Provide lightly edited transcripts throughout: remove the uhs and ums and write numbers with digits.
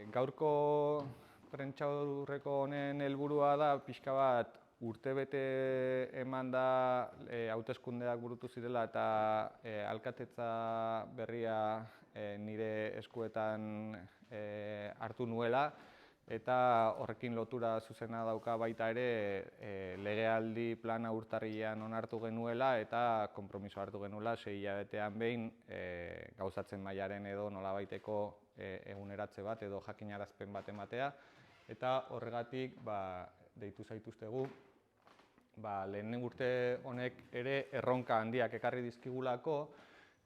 Gaurko prentsaurreko honen helburua da pixka bat urtebete eman da hauteskundeak burutu zirela eta alkatetza berria nire eskuetan hartu nuela eta horrekin lotura zuzena dauka baita ere legealdi plana urtarrilean onartu genuela eta konpromiso hartu genuela 6 hilabetean behin gauzatzen mailaren edo nolabaiteko eguneratze bat edo jakinarazpen bat ematea eta horregatik deitu zaituztegu lehen urte honek ere erronka handiak ekarri dizkigulako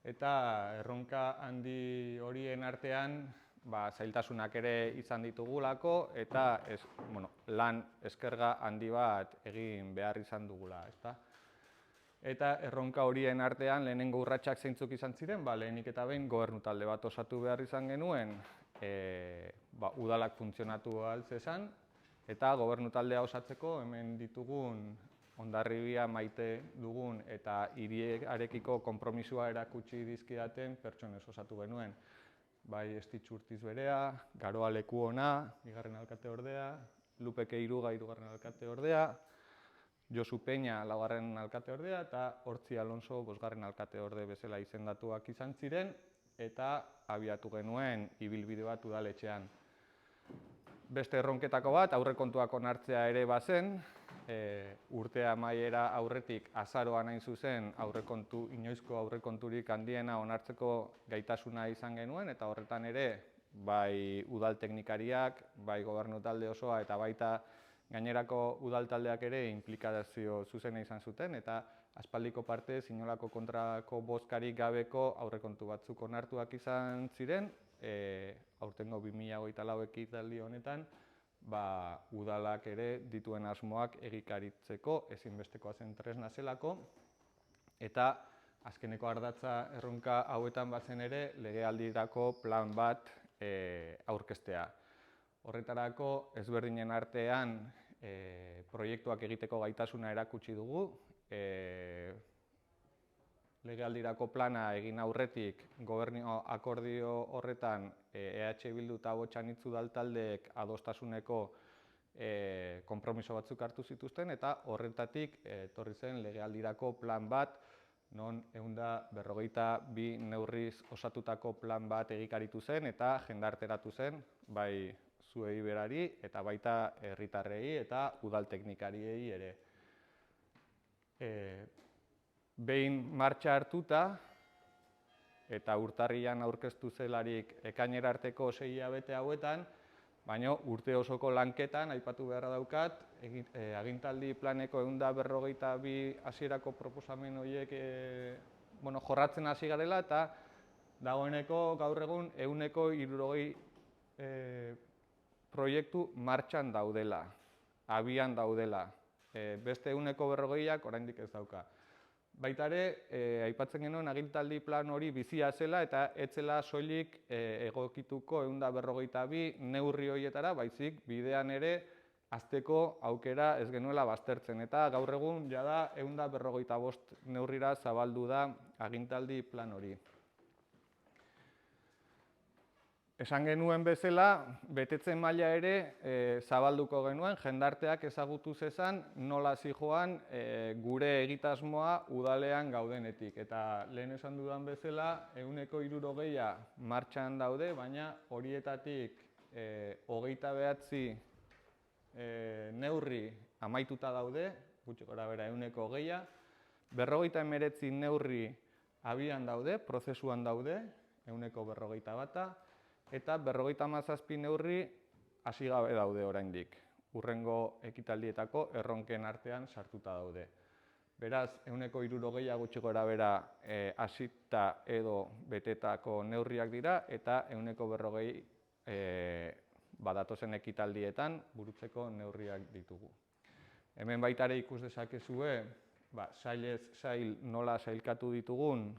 eta erronka handi horien artean zailtasunak ere izan ditugulako eta lan eskerga handi bat egin behar izan dugula. Eta erronka horien artean lehenengo urratsak zeintzuk izan ziren, lehenik eta behin gobernu talde bat osatu behar izan genuen, udalak funtzionatu ahal zezan, eta gobernu taldea osatzeko hemen ditugun Hondarribia maite dugun eta hiriarekiko konpromisoa erakutsi dizkidaten pertsonez osatu genuen. Bai Estitxu Urtiz Berea, Garoa Lekuona, 2. alkateordea, Lupeke Iruga, 3. alkateordea, Josu Peña, 4. alkateordea eta Hortzi Alonso, 5. alkateorde bezala izendatuak izan ziren eta abiatu genuen ibilbide bat udaletxean. Beste erronketako bat, aurrekontuak onartzea ere bazen, urtea amaiera aurretik azaroan hain zuzen inoizko aurrekonturik handiena onartzeko gaitasuna izan genuen eta horretan ere bai udal teknikariak, bai gobernu talde osoa eta baita gainerako udal taldeak ere inplikazio zuzena izan zuten eta aspaldiko partez inolako kontrako bozkarik gabeko aurrekontu batzuk onartuak izan ziren, aurtengo 2024 ekitaldi honetan udalak ere dituen asmoak egikaritzeko ezinbestekoa zen tresna zelako eta azkeneko ardatza erronka hauetan bazen ere legealdirako plan bat aurkeztea. Horretarako ezberdinen artean proiektuak egiteko gaitasuna erakutsi dugu. Legealdirako plana egin aurretik gobernu akordio horretan EH Bildu eta Ahots Anitz udal taldeek adostasuneko konpromiso batzuk hartu zituzten eta horretatik etorri zen legealdirako plan bat non 152 neurriz osatutako plan bat egikaritu zen eta jendarteratu zen bai zuei berari eta baita herritarrei eta udal teknikariei ere. Behin martxa hartuta eta urtarrilean aurkeztu zelarik ekainera arteko 6 hilabete hauetan, baina urte osoko lanketan aipatu beharra daukat, agintaldi planeko 152 hasierako proposamen horiek jorratzen hasi garela eta dagoeneko gaur egun 160 proiektu martxan daudela, abian daudela. Beste 140ak oraindik ez dauka. Baita ere, aipatzen genuen agintaldi plan hori bizia zela eta ez zela soilik egokituko 152 neurri horietara, baizik bidean ere hasteko aukera ez genuela baztertzen. Eta gaur egun jada 155 neurrira zabaldu da agintaldi plan hori. Esan genuen bezala, betetze maila ere zabalduko genuen, jendarteak ezagutu zezan nola zihoan gure egitasmoa udalean gaudenetik. Eta lehen esan dudan bezala, 160 martxan daude, baina horietatik 29 neurri amaituta daude, gutxi gorabehera 120, 59 neurri abian daude, prozesuan daude, 151, eta 57 neurri hasi gabe daude oraindik. Hurrengo ekitaldietako erronken artean sartuta daude. Beraz, 160 gutxi gorabehera hasita edo betetako neurriak dira eta 140 badatozen ekitaldietan burutzeko neurriak ditugu. Hemen baita ere ikus dezakezue, sailez sail nola sailkatu ditugun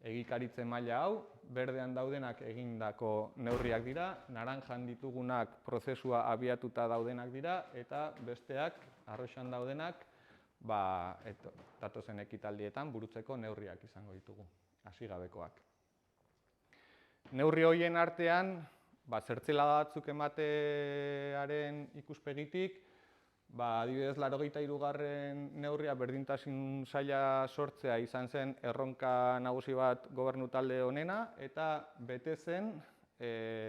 egikaritze maila hau, berdean daudenak egindako neurriak dira, naranjan ditugunak prozesua abiatuta daudenak dira, eta besteak, arroxan daudenak, datozen ekitaldietan burutzeko neurriak izango ditugu, hasigabekoak. Neurri horien artean, zertzela batzuk ematearen ikuspegitik, adibidez, 83. neurria berdintasun saila sortzea izan zen erronka nagusi bat gobernu talde honena, eta bete zen,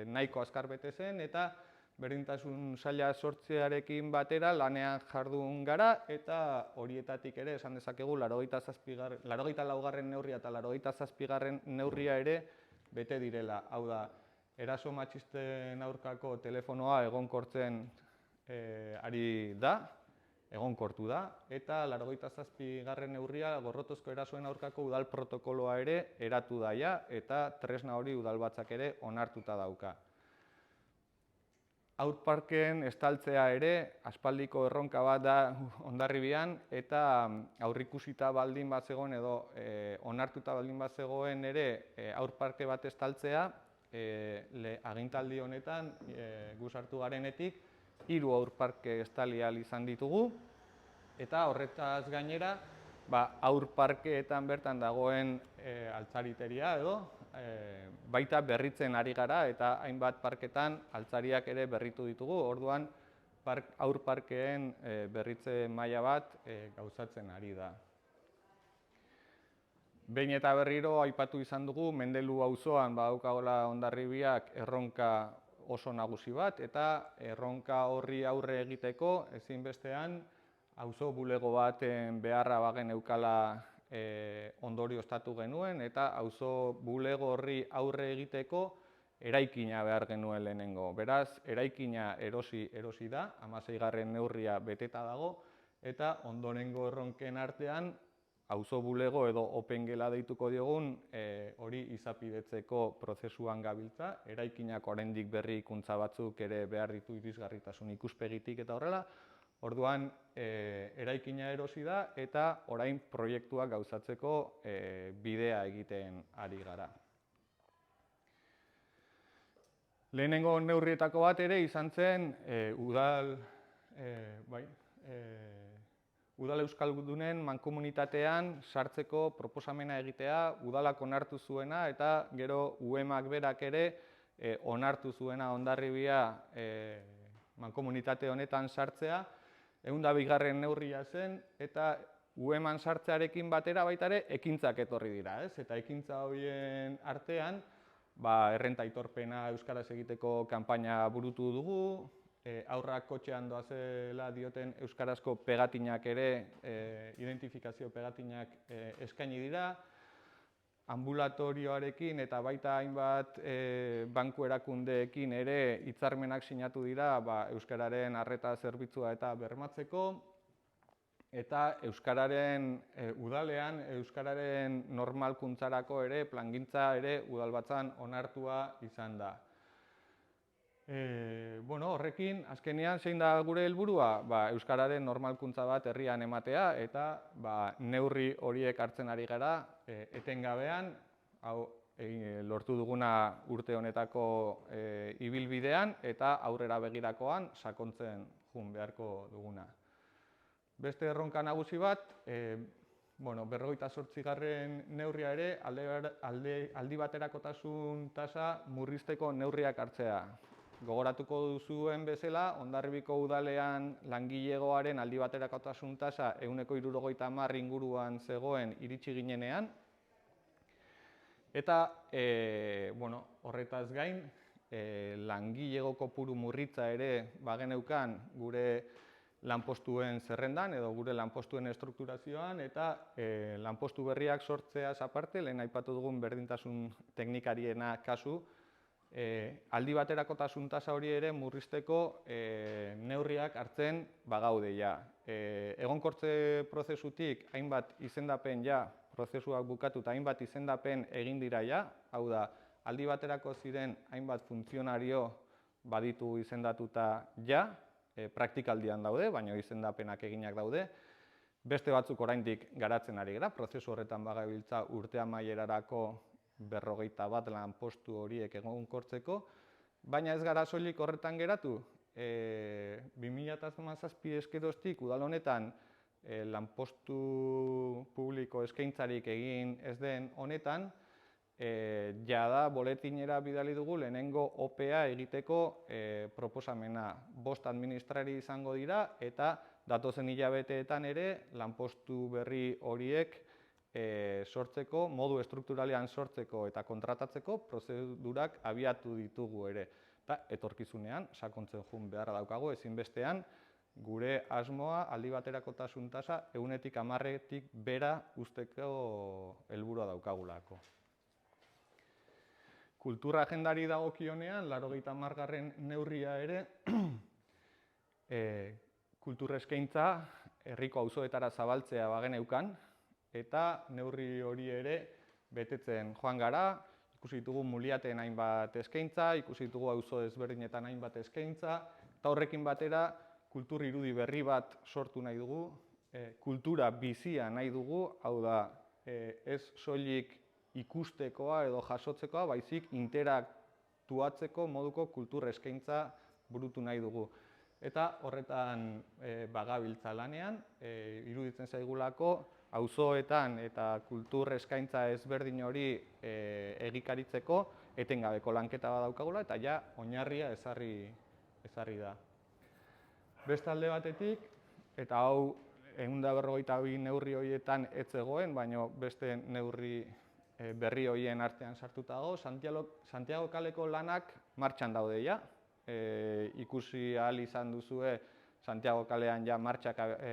nahiko azkar bete zen, eta berdintasun saila sortzearekin batera lanean jardun gara, eta horietatik ere esan dezakegu 84. neurria eta 87. neurria ere bete direla. Hau da, eraso matxisten aurkako telefonoa egonkortzen ari da, egonkortu da, eta 87. neurria gorrotozko erasoen aurkako udal protokoloa ere eratu daia, eta tresna hori udalbatzak ere onartuta dauka. Haurparken estaltzea ere aspaldiko erronka bat da Hondarribian, eta aurrikusita baldin bat zegoen edo onartuta baldin bat zegoen ere haurparke bat estaltzea, agintaldi honetan gu sartu garenetik 3 haurparke estali ahal izan ditugu, eta horretaz gainera haurparkeetan bertan dagoen altzariteria edo baita berritzen ari gara, eta hainbat parketan altzariak ere berritu ditugu, orduan haurparkeen berritze maila bat gauzatzen ari da. Behin eta berriro aipatu izan dugu, Mendelu auzoan badaukagola Hondarribiak erronka oso nagusi bat, eta erronka horri aurre egiteko ezinbestean auzo bulego baten beharra bageneukala ondorioztatu genuen, eta auzo bulego horri aurre egiteko eraikina behar genuen lehenengo. Beraz, eraikina erosi da, 16. neurria beteta dago, eta ondorengo erronken artean auzo bulego edo opengela deituko diogun hori izapidetzeko prozesuan gabiltza. Eraikinak oraindik berrikuntza batzuk ere behar ditu irisgarritasun ikuspegitik eta horrela. Orduan, eraikina erosi da, eta orain proiektuak gauzatzeko bidea egiten ari gara. Lehenengo neurrietako bat ere izan zen Udal Euskaldunen mankomunitatean sartzeko proposamena egitea, udalak onartu zuena, eta gero UEMak berak ere onartu zuena Hondarribia mankomunitate honetan sartzea. 102. neurria zen, eta UEMan sartzearekin batera baita ere ekintzak etorri dira, eta ekintza horien artean errenta aitorpena euskaraz egiteko kanpaina burutu dugu, haurrak kotxean doazela dioten euskarazko pegatinak ere, identifikazio pegatinak eskaini dira, ambulatorioarekin eta baita hainbat banku erakundeekin ere hitzarmenak sinatu dira euskararen arreta zerbitzua eta bermatzeko, eta euskararen udalean, euskararen normalkuntzarako ere plangintza ere udalbatzan onartua izan da. Horrekin, azkenean zein da gure helburua? Euskararen normalkuntza bat herrian ematea, eta neurri horiek hartzen ari gara etengabean, lortu duguna urte honetako ibilbidean, eta aurrera begirakoan sakontzen joan beharko duguna. Beste erronka nagusi bat, 58. neurria ere aldi baterakotasun tasa murrizteko neurriak hartzea. Gogoratuko duzuen bezala, Hondarribiko udalean langilegoaren aldi baterakotasun tasa 170 inguruan zegoen iritsi ginenean, eta horretaz gain, langilego kopuru murritza ere bageneukan gure lanpostuen zerrendan edo gure lanpostuen estrukturazioan, eta lanpostu berriak sortzeaz aparte, lehen aipatu dugun berdintasun teknikariena kasu, aldi baterakotasun tasa hori ere murrizteko neurriak hartzen bagaude ja. Egonkortze prozesutik hainbat izendapen prozesuak bukatu eta hainbat izendapen egin dira ja, hau da, aldi baterako ziren hainbat funtzionario baditu izendatuta ja, praktikaldian daude, baina izendapenak eginak daude. Beste batzuk oraindik garatzen ari gara, prozesu horretan bagabiltza urte amaierarako 51 lanpostu horiek egonkortzeko, baina ez gara soilik horretan geratu. 2017 eskeroztik udal honetan lanpostu publiko eskaintzarik egin ez den honetan, jada boletinera bidali dugu lehenengo OPA egiteko proposamena. 5 administrari izango dira eta datozen hilabeteetan ere lanpostu berri horiek sortzeko, modu estrukturalean sortzeko eta kontratatzeko prozedurak abiatu ditugu ere. Eta etorkizunean sakontzen joan beharra daukagu, ezinbestean gure asmoa aldi baterakotasun tasa 10-10tik bera uzteko helburua daukagulako. Kultura agendari dagokionean, 80. neurria ere, kultur eskaintza herriko auzoetara zabaltzea bageneukan, eta neurri hori ere betetzen joan gara, ikusi ditugu Muliaten hainbat eskaintza, ikusi ditugu auzo ezberdinetan hainbat eskaintza, eta horrekin batera kultur irudi berri bat sortu nahi dugu, kultura bizia nahi dugu, hau da, ez soilik ikustekoa edo jasotzekoa, baizik interaktuatzeko moduko kultur eskaintza burutu nahi dugu. Eta horretan bagabiltza lanean, iruditzen zaigulako, auzoetan eta kultur eskaintza ezberdin hori egikaritzeko etengabeko lanketa bat daukagula eta ja oinarria ezarri da. Beste alde batetik, eta hau 152 neurri horietan ez zegoen, baina beste neurri berri horien artean sartuta dago, Santiago kaleko lanak martxan daude ja. Ikusi ahal izan duzue Santiago kalean ja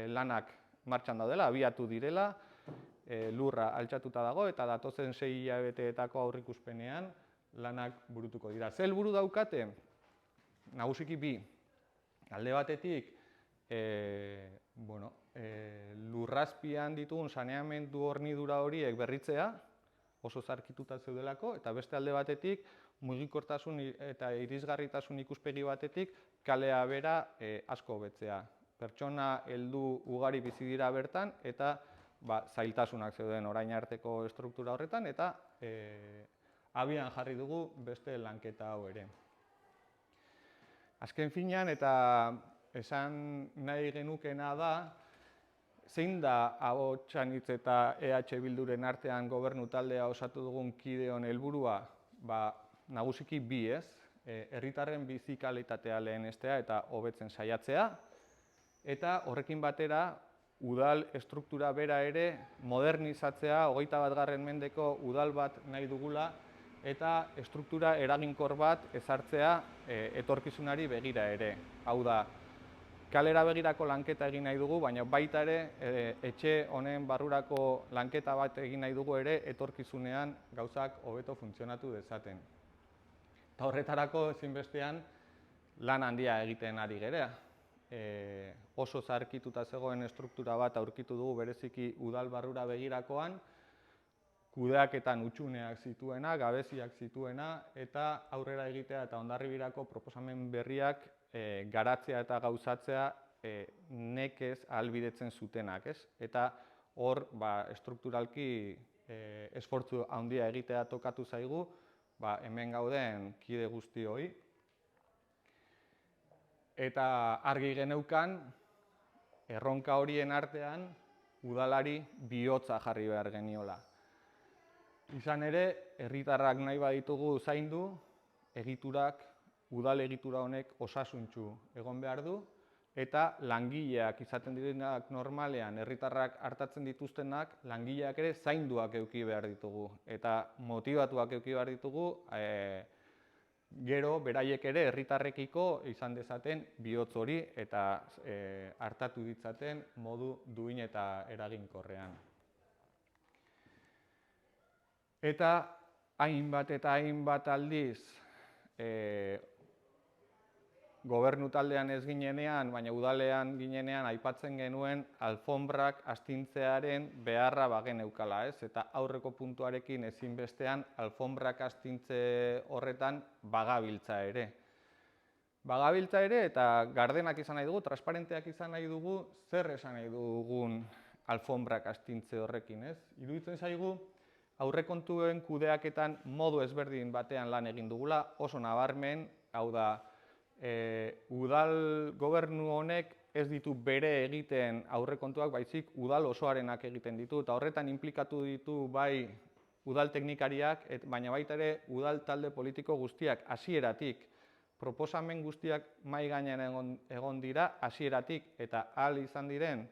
lanak martxan daudela, abiatu direla, lurra altxatuta dago eta datozen 6 hilabeteetako aurreikuspenean lanak burutuko dira. Ze helburu daukate? Nagusiki bi. Alde batetik, lurrazpian ditugun saneamendu hornidura horiek berritzea, oso zarkituta zeudelako, eta beste alde batetik, mugikortasun eta irisgarritasun ikuspegi batetik, kalea bera asko hobetzea. Pertsona heldu ugari bizi dira bertan, eta zailtasunak zeuden orain arteko estruktura horretan, eta abian jarri dugu beste lanketa hau ere. Azken finean, eta esan nahi genukena da, zein da Ahotsanitz eta EH Bilduren artean gobernu taldea osatu dugun kideon helburua? Nagusiki bi ez, herritarren bizi kalitatea lehenestea eta hobetzen saiatzea, eta horrekin batera udal estruktura bera ere modernizatzea, 21. mendeko udal bat nahi dugula, eta estruktura eraginkor bat ezartzea etorkizunari begira ere. Hau da, kalera begirako lanketa egin nahi dugu, baina baita ere etxe honen barrurako lanketa bat egin nahi dugu ere etorkizunean gauzak hobeto funtzionatu dezaten. Eta horretarako ezinbestean lan handia egiten ari gerea. Oso zaharkituta zegoen estruktura bat aurkitu dugu bereziki udal barrura begirakoan, kudeaketan hutsuneak zituena, gabeziak zituena, eta aurrera egitea eta Hondarribirako proposamen berriak garatzea eta gauzatzea nekez ahalbidetzen zutenak, ez? Eta hor, estrukturalki esfortzu handia egitea tokatu zaigu, hemen gauden kide guztioi. Eta argi geneukan, erronka horien artean, udalari bihotza jarri behar geniola. Izan ere, herritarrak nahi baditugu zaindu, udal egitura honek osasuntsu egon behar du, eta langileak izaten direnak normalean, herritarrak artatzen dituztenak, langileak ere zainduak eduki behar ditugu. Eta motibatuak eduki behar ditugu, gero beraiek ere herritarrekiko izan dezaten bihotz hori eta artatu ditzaten modu duin eta eraginkorrean. Eta hainbat aldiz gobernu taldean ez ginenean, baina udalean ginenean aipatzen genuen alfonbrak astintzearen beharra bageneukala, ez? Eta aurreko puntuarekin ezinbestean alfonbrak astintze horretan bagabiltza ere. Bagabiltza ere eta gardenak izan nahi dugu, transparenteak izan nahi dugu, zer esan nahi dugun alfonbrak astintze horrekin, ez? Iruditzen zaigu aurrekontuen kudeaketan modu ezberdin batean lan egin dugula, oso nabarmen, hau da, udal gobernu honek ez ditu bere egiten aurrekontuak, baizik udal osoarenak egiten ditu, eta horretan inplikatu ditu bai udal teknikariak, baina baita ere udal talde politiko guztiak hasieratik, proposamen guztiak mahai gainean egon dira hasieratik eta ahal izan diren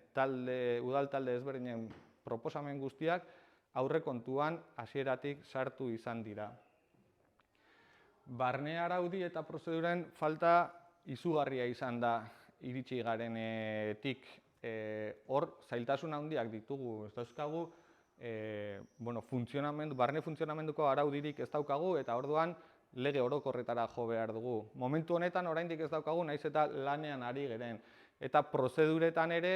udal talde ezberdinen proposamen guztiak aurrekontuan hasieratik sartu izan dira. Barne araudi eta prozeduren falta izugarria izan da iritsi garenetik. Hor zailtasun handiak ditugu, ez dauzkagu barne funtzionamenduko araudirik ez daukagu eta orduan lege orokorretara jo behar dugu. Momentu honetan oraindik ez daukagu, naiz eta lanean ari geren. Eta prozeduretan ere,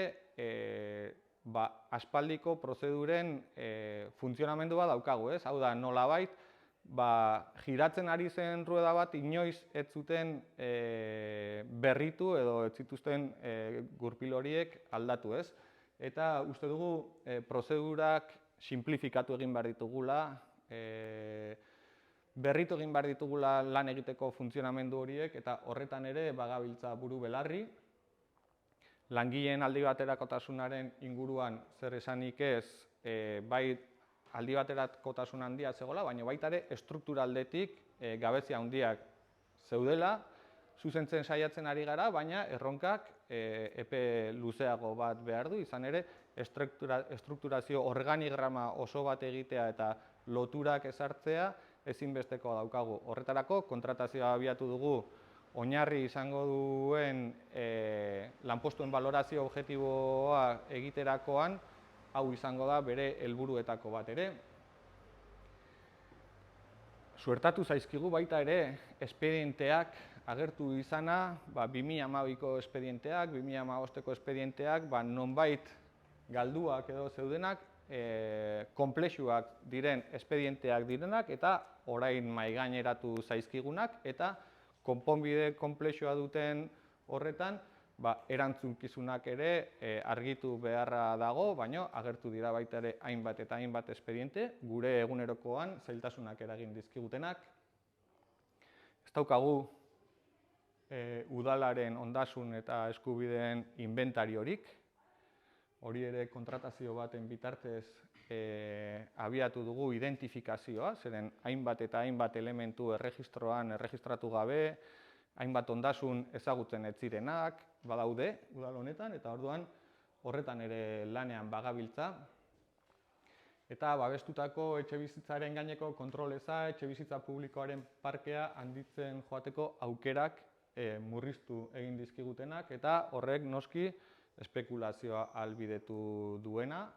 aspaldiko prozeduren funtzionamendua daukagu, ez? Hau da, nolabait, giratzen ari zen rueda bat inoiz ez zuten berritu edo ez zituzten gurpil horiek aldatu, ez? Eta uste dugu prozedurak sinplifikatu egin behar ditugula, berritu egin behar ditugula lan egiteko funtzionamendu horiek eta horretan ere bagabiltza buru belarri. Langileen aldi baterakotasunaren inguruan zer esanik ez, bai aldi baterakotasun handia zegoela, baina baita ere estruktura aldetik gabezia handiak zeudela, zuzentzen saiatzen ari gara, baina erronkak epe luzeago bat behar du, izan ere estrukturazio organigrama oso bat egitea eta loturak ezartzea ezinbestekoa daukagu. Horretarako kontratazioa abiatu dugu oinarri izango duen lanpostuen balorazio objektiboa egiterakoan, hau izango da bere helburuetako bat ere. Suertatu zaizkigu baita ere espedienteak agertu izana, 2012ko espedienteak, 2015ko espedienteak, nonbait galduak edo zeudenak, konplexuak diren espedienteak direnak eta orain mahaigaineratu zaizkigunak eta konponbide konplexua duten horretan erantzunkizunak ere argitu beharra dago, baina agertu dira baita ere hainbat eta hainbat espediente, gure egunerokoan zailtasunak eragin dizkigutenak. Ez daukagu udalaren ondasun eta eskubideen inbentariorik, hori ere kontratazio baten bitartez abiatu dugu identifikazioa, zeren hainbat eta hainbat elementu erregistroan erregistratu gabe, hainbat ondasun ezagutzen ez zirenak badaude udal honetan, eta orduan horretan ere lanean bagabiltza. Eta babestutako etxebizitzaren gaineko kontroleza, etxebizitza publikoaren parkea handitzen joateko aukerak murriztu egin dizkigutenak, eta horrek noski espekulazioa ahalbidetu duena,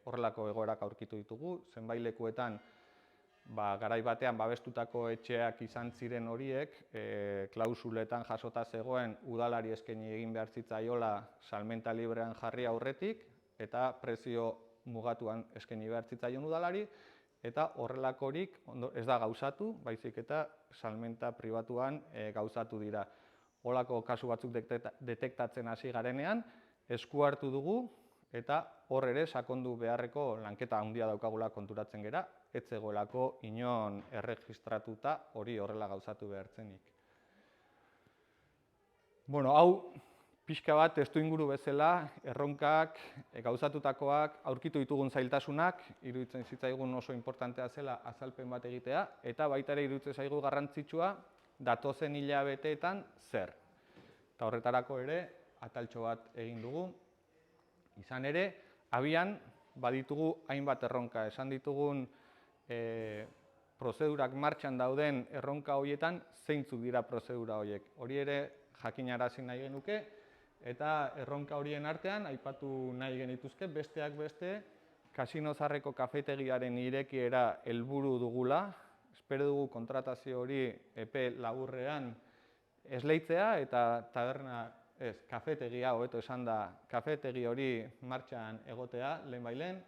horrelako egoerak aurkitu ditugu, zenbait lekuetan garai batean babestutako etxeak izan ziren horiek, klausuletan jasota zegoen udalari eskaini egin behar zitzaiola salmenta librean jarri aurretik, eta prezio mugatuan eskaini behar zitzaion udalari, eta horrelakorik ez da gauzatu, baizik eta salmenta pribatuan gauzatu dira. Holako kasu batzuk detektatzen hasi garenean, esku hartu dugu, eta hor ere sakondu beharreko lanketa handia daukagula konturatzen gera, ez zegoelako inon erregistratuta hori horrela gauzatu behartzenik. Hau pixka bat testuinguru bezala, erronkak, gauzatutakoak, aurkitu ditugun zailtasunak, iruditzen zitzaigun oso importantea zela azalpen bat egitea, eta baita ere iruditzen zaigu garrantzitsua datozen hilabeteetan zer. Eta horretarako ere ataltxo bat egin dugu. Izan ere, abian baditugu hainbat erronka. Esan ditugun prozedurak martxan dauden erronka horietan zeintzuk dira prozedura horiek. Hori ere jakinarazi nahi genuke, eta erronka horien artean aipatu nahi genituzke besteak beste Kasino Zaharreko kafetegiaren irekiera helburu dugula. Espero dugu kontratazio hori epe laburrean esleitzea eta kafetegia, hobeto esan da, kafetegi hori martxan egotea lehenbailen.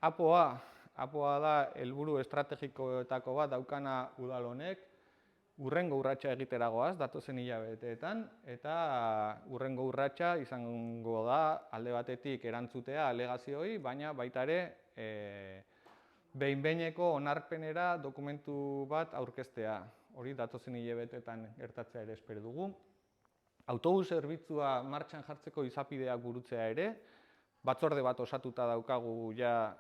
Apoa da helburu estrategikoetako bat daukana udal honek, hurrengo urratsa egiteragoaz datozen hilabeteetan, eta hurrengo urratsa izango da alde batetik erantzutea alegazioei, baina baita ere behin-behineko onarpenera dokumentu bat aurkeztea. Hori datozen hilabeteetan gertatzea ere espero dugu. Autobus zerbitzua martxan jartzeko izapideak burutzea ere, Batzorde bat osatuta daukagu ja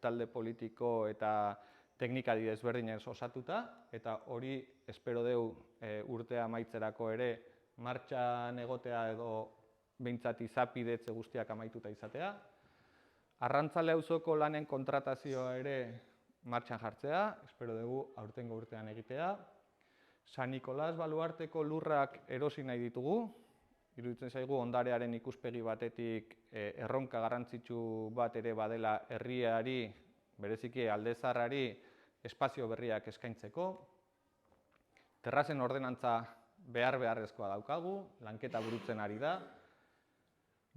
talde politiko eta teknikari desberdinez osatuta, eta hori espero dugu urtea amaitzerako ere martxan egotea edo behintzat izapidetze guztiak amaituta izatea. Arrantzale auzoko lanen kontratazioa ere martxan jartzea, espero dugu aurtengo urtean egitea. San Nikolas baluarteko lurrak erosi nahi ditugu. Iruditzen zaigu ondarearen ikuspegi batetik erronka garrantzitsu bat ere badela herriari, bereziki Alde Zaharrari, espazio berriak eskaintzeko. Terrazen ordenantza beharrezkoa daukagu, lanketa burutzen ari da.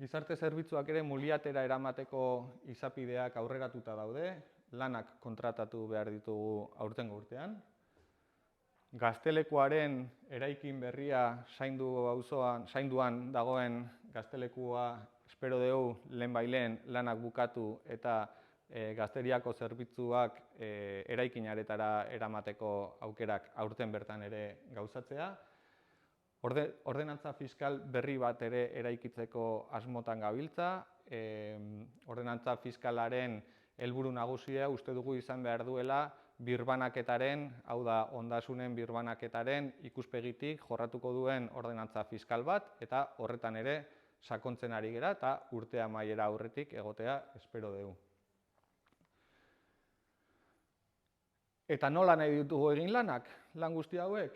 Gizarte zerbitzuak ere muliatera eramateko izapideak aurreratuta daude, lanak kontratatu behar ditugu aurtengo urtean. Gaztelekuaren eraikin berria zainduan dagoen gaztelekua espero dugu lehenbailen lanak bukatu eta gazteriako zerbitzuak eraikinaretara eramateko aukerak aurten bertan ere gauzatzea. Ordenantza fiskal berri bat ere eraikitzeko asmotan gabiltza. Ordenantza fiskalaren helburu nagusia uste dugu izan behar duela birbanaketaren, hau da, ondasunen birbanaketaren ikuspegitik jorratuko duen ordenantza fiskal bat, eta horretan ere sakontzen ari gera eta urtea amaiera aurretik egotea espero dugu. Eta nola nahi ditugu egin lanak, lan guzti hauek?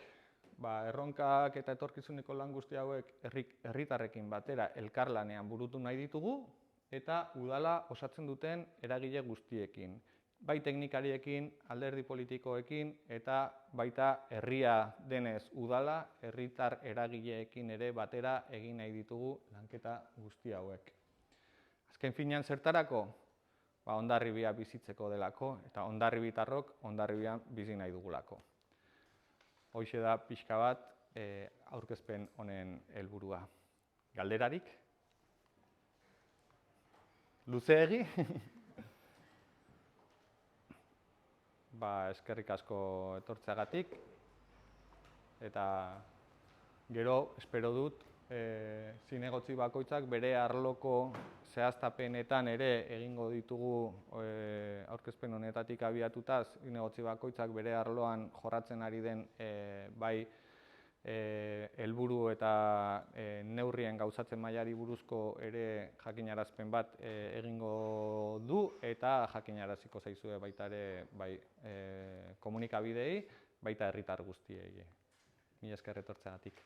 Erronkak eta etorkizuneko lan guzti hauek herritarrekin batera elkarlanean burutu nahi ditugu, eta udala osatzen duten eragile guztiekin. Bai teknikariekin, alderdi politikoekin, eta baita herria denez udala, herritar eragileekin ere batera egin nahi ditugu lanketa guzti hauek. Azken finean zertarako? Hondarribia bizitzeko delako, eta hondarribitarrok hondarribian bizi nahi dugulako. Hoxe da pixka bat aurkezpen honen helburua. Galderarik? Luzeegi? Eskerrik asko etortzeagatik, eta gero espero dut zinegotzi bakoitzak bere arloko zehaztapenetan ere egingo ditugu aurkezpen honetatik abiatuta, zinegotzi bakoitzak bere arloan jorratzen ari den bai helburu eta neurrien gauzatze mailari buruzko ere jakinarazpen bat egingo du, eta jakinaraziko zaizue baita ere bai komunikabideei, baita herritar guztiei. Mila esker etortzeagatik.